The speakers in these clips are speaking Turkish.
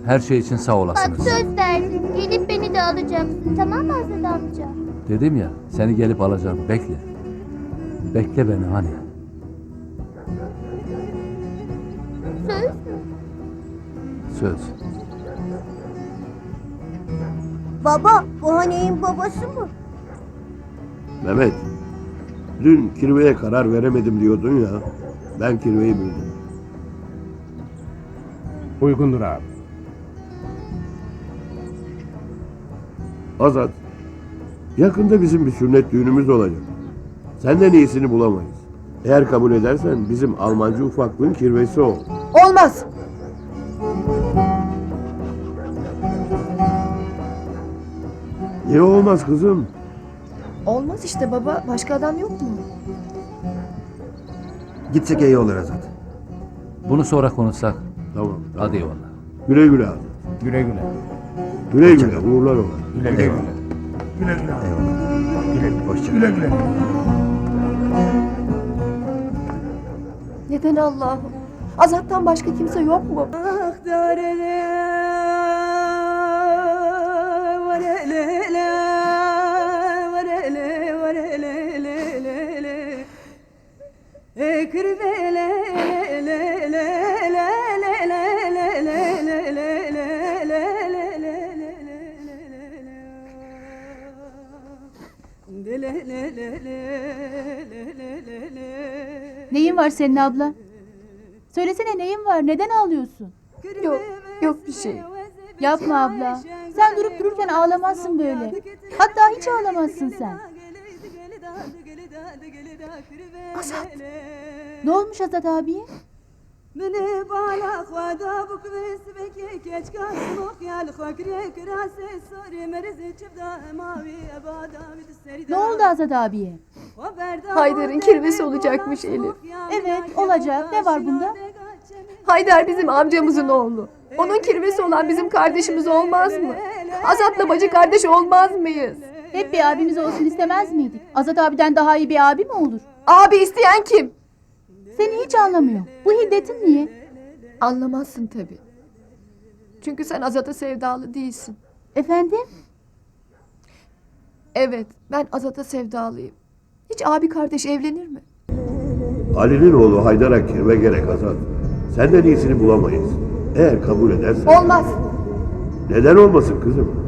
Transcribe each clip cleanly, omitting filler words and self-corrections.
Her şey için sağ Bak olasınız. söz verdin. Gelip beni de alacaksın. Tamam mı Azat amca? Dedim ya, seni gelip alacağım. Bekle. Bekle beni hani. Söz mü? Söz. Baba, bu Hani'nin babası mı? Mehmet, dün kirveye karar veremedim diyordun ya. Ben kirveyi buldum. Uygundur abi. Azat, yakında bizim bir sünnet düğünümüz olacak. Senden iyisini bulamayız. Eğer kabul edersen bizim Almancı ufaklığın kirvesi ol. Olmaz. Niye olmaz kızım? Olmaz işte baba. Başka adam yok mu? Gitsek iyi olur Azat. Bunu sonra konuşsak. Tamam. Hadi eyvallah. Güle güle Azat. Güle güle. Güle güle. Uğurlar ola. Güle güle. Eyvallah. Güle güle. Eyvallah. Güle güle. Hoşça kal. Güle güle. Neden Allah'ım? Azat'tan başka kimse yok mu? Neyin var senin abla? Söylesene neyin var? Neden ağlıyorsun? Yok, yok bir şey. Yapma abla. Sen durup dururken ağlamazsın böyle. Hatta hiç ağlamazsın sen. Azat. Ne olmuş Azat abiye? Ne oldu Azat abiye? Haydar'ın kirvesi olacakmış Elif. Evet olacak. Ne var bunda? Haydar bizim amcamızın oğlu. Onun kirvesi olan bizim kardeşimiz olmaz mı? Azat'la bacı kardeş olmaz mıyız? Hep bir abimiz olsun istemez miydik? Azat abiden daha iyi bir abi mi olur? Abi isteyen kim? Seni hiç anlamıyor. Bu hiddetin niye? Anlamazsın tabii. Çünkü sen Azat'a sevdalı değilsin. Efendim? Evet, ben Azat'a sevdalıyım. Hiç abi kardeş evlenir mi? Ali'nin oğlu Haydar'a kirve gerek Azat. Senden iyisini bulamayız. Eğer kabul edersen... Olmaz. Neden olmasın kızım?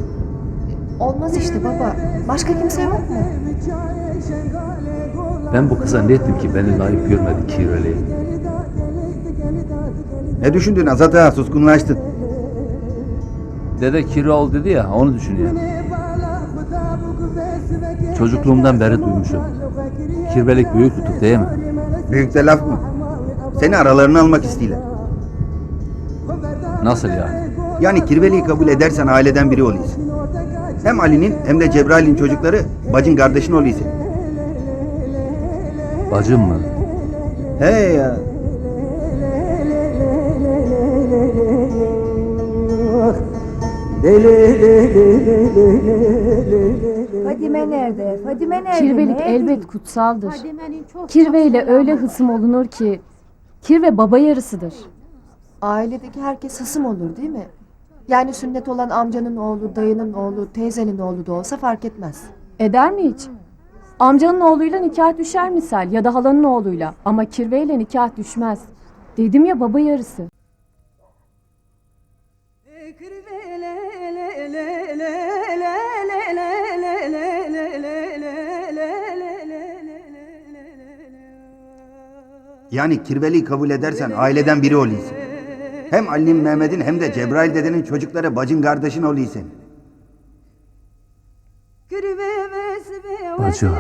Olmaz işte baba. Başka kimse yok mu? Ben bu kıza ne ettim ki beni layık görmedi kirveliğe? Ne düşündün Azat ağa? Suskunlaştın. Dede kirve ol dedi ya, onu düşünüyorum. Çocukluğumdan beri duymuşum. Kirvelik büyük tutuk değil mi? Büyük de laf mı? Seni aralarına almak istiyorlar. Nasıl yani? Yani kirveliği kabul edersen aileden biri oluyorsun. Hem Ali'nin hem de Cebrail'in çocukları bacın kardeşin oluyorsun. Bacım mı? He ya. Fadime nerede? Fadime nerede? Kirvelik Nerede? elbet kutsaldır. Kirve ile öyle hısım olunur ki, kirve baba yarısıdır. Ailedeki herkes hısım olur değil mi? Yani sünnet olan amcanın oğlu, dayının oğlu, teyzenin oğlu da olsa fark etmez. Eder mi hiç? Amcanın oğluyla nikah düşer misal ya da halanın oğluyla ama kirveyle nikah düşmez. Dedim ya baba yarısı. Yani kirveliği kabul edersen aileden biri oluyorsun. Hem Ali'nin, Mehmet'in hem de Cebrail dedenin çocukları bacın kardeşin oluyorsun. Bacı.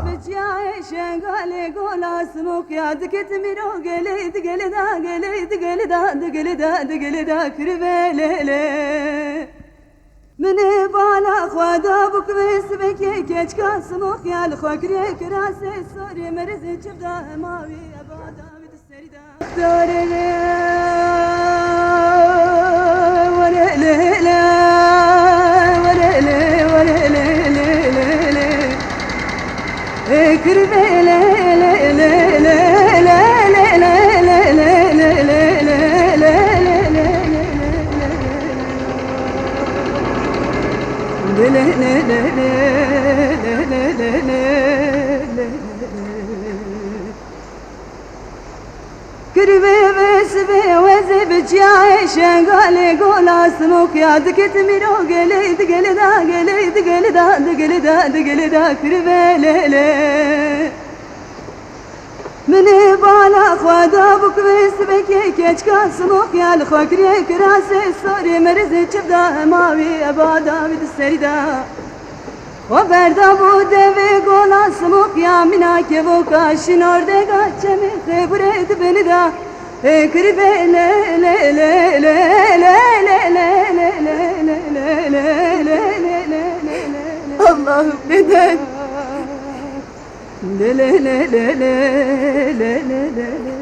Kırve vesve veze bıçağı şengale gola smok ya dıket miro gele gele da gele gele da gele da gele da kırve lele Mene bala khwada buk vesve ke keç ka smok ya khakre krase sore merze çda mavi abada vid serida Verda bu deve gola smok ya mina ke voka şinorde gaçeme khebret beni da Kırbe le le le le le le le le le le Allah'ım neden? Le le le le le le le